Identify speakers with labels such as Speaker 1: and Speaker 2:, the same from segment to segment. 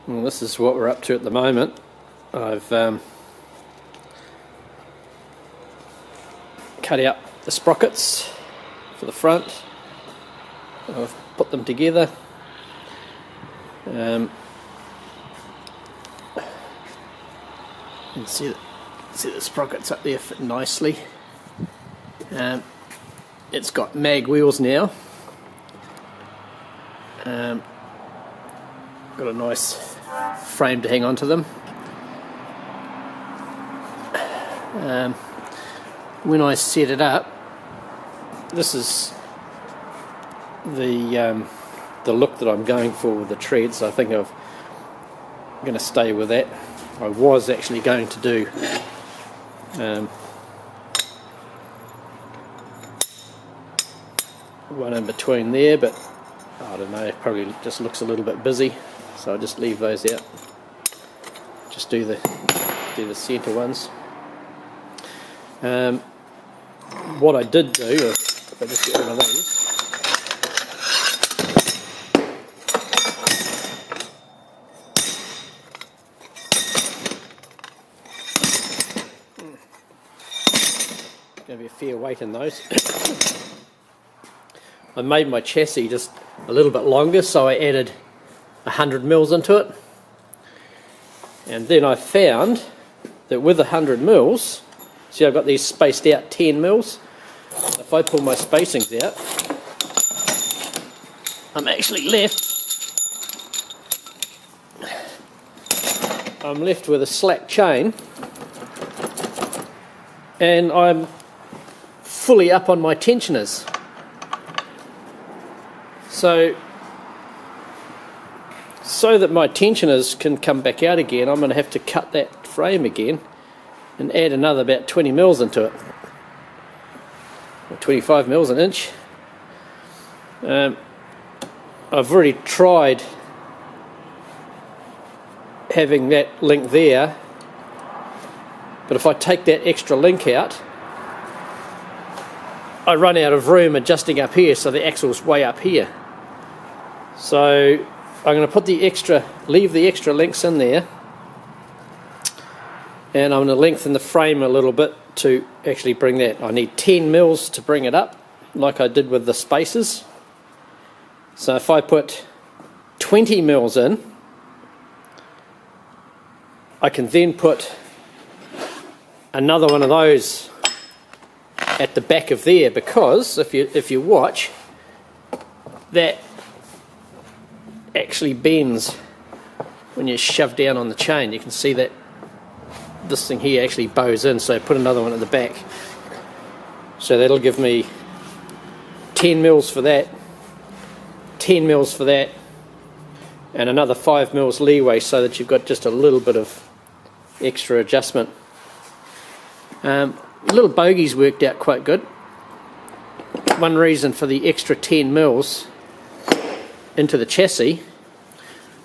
Speaker 1: Well, this is what we're up to at the moment. I've cut out the sprockets for the front. I've put them together. You can see the sprockets up there fit nicely. It's got mag wheels now. Got a nice frame to hang onto them. When I set it up, this is the look that I'm going for with the treads. I think I'm going to stay with that. I was actually going to do one in between there, but I don't know, it probably just looks a little bit busy, so I'll just leave those out. Just do the centre ones. What I did do, if I just get rid of these, going to be a fair weight in those. I made my chassis just a little bit longer, so I added 100 mils into it, and then I found that with 100 mils, see, I've got these spaced out 10 mils. If I pull my spacings out, I'm actually left with a slack chain, and I'm fully up on my tensioners. So that my tensioners can come back out again, I'm going to have to cut that frame again and add another about 20 mils into it, or 25 mils an inch. I've already tried having that link there, but if I take that extra link out, I run out of room adjusting up here, so the axle's way up here. So I'm going to leave the extra links in there, and I'm going to lengthen the frame a little bit to actually bring that. I need 10 mils to bring it up, like I did with the spacers. So if I put 20 mils in, I can then put another one of those at the back of there, because if you watch, that actually bends when you shove down on the chain. You can see that this thing here actually bows in, so put another one at the back. So that'll give me 10 mils for that, 10 mils for that, and another 5 mils leeway, so that you've got just a little bit of extra adjustment. Little bogies worked out quite good. One reason for the extra 10 mils into the chassis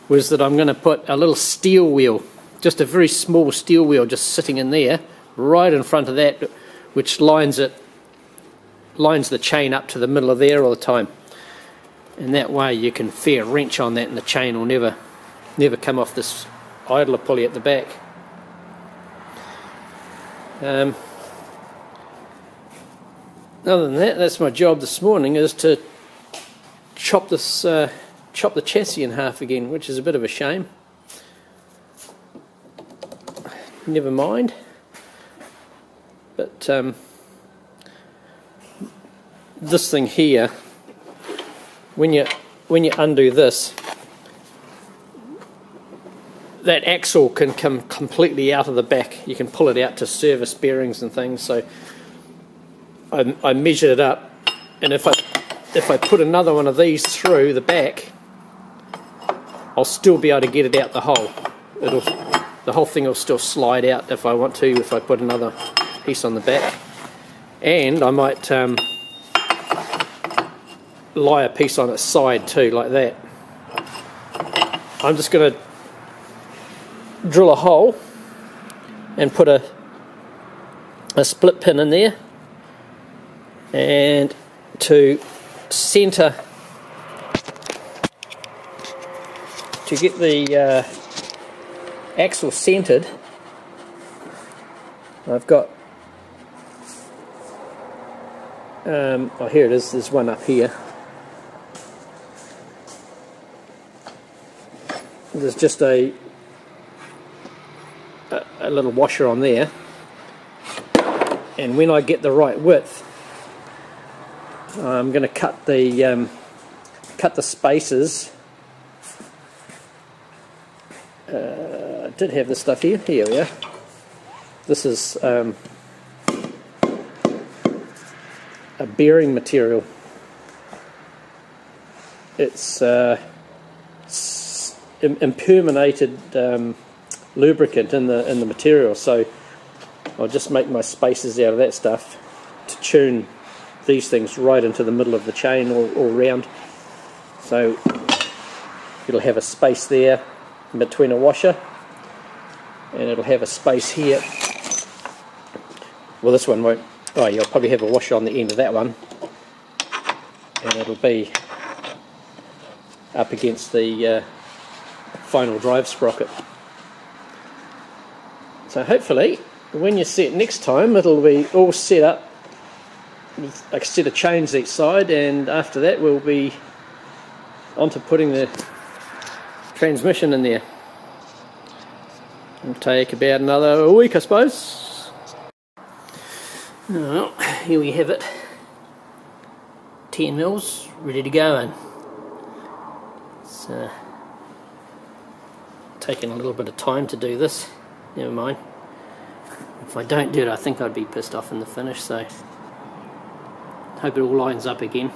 Speaker 1: was that I'm going to put a little steel wheel, just a very small steel wheel, just sitting in there right in front of that, which lines the chain up to the middle of there all the time, and that way you can fair wrench on that and the chain will never come off this idler pulley at the back. Other than that, that's my job this morning, is to chop the chassis in half again, which is a bit of a shame. Never mind. But this thing here, when you undo this, that axle can come completely out of the back. You can pull it out to service bearings and things. So I measured it up, and if I put another one of these through the back, I'll still be able to get it out the hole. The whole thing will still slide out if I want to, if I put another piece on the back. And I might lie a piece on its side too, like that. I'm just going to drill a hole and put a split pin in there, and to center, to get the axle centered, I've got oh, here it is, there's one up here. There's just a little washer on there, and when I get the right width, I'm going to cut the spaces. I did have this stuff here. Here we are. This is a bearing material. It's impermeated lubricant in the material, so I'll just make my spaces out of that stuff to tune these things right into the middle of the chain all round. So it'll have a space there in between a washer, and it'll have a space here. Well, this one won't. Oh, you'll probably have a washer on the end of that one, and it'll be up against the final drive sprocket. So hopefully when you see it next time, it'll be all set up with a set of chains each side, and after that we'll be on to putting the transmission in there. It'll take about another week, I suppose. Well, here we have it. 10 mils ready to go, and it's taking a little bit of time to do this. Never mind. If I don't do it, I think I'd be pissed off in the finish, so hope it all lines up again.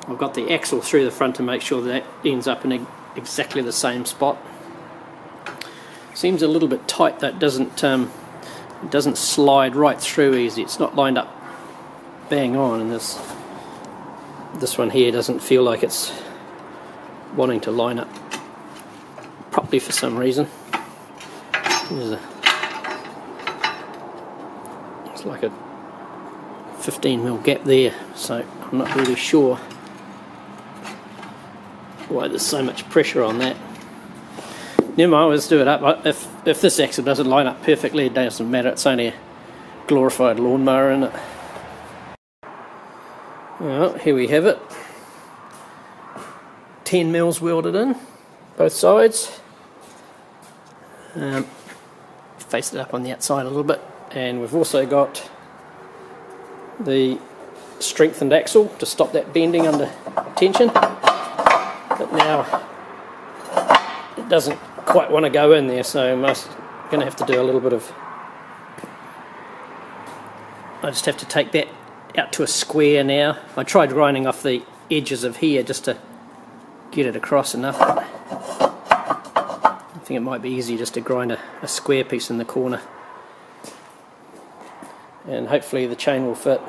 Speaker 1: I've got the axle through the front to make sure that ends up in exactly the same spot. Seems a little bit tight, that it doesn't slide right through easy. It's not lined up bang on, and this one here doesn't feel like it's wanting to line up properly for some reason. It's like a 15mm gap there, so I'm not really sure why there's so much pressure on that. Never mind, let's do it up. If this axle doesn't line up perfectly, it doesn't matter. It's only a glorified lawnmower in it. Well, here we have it. 10 mils welded in, both sides. Faced it up on the outside a little bit, and we've also got the strengthened axle to stop that bending under tension, but now it doesn't quite want to go in there, so I'm going to have to do a little bit of, I just have to take that out to a square now. I tried grinding off the edges of here just to get it across enough. I think it might be easy just to grind a square piece in the corner, and hopefully the chain will fit.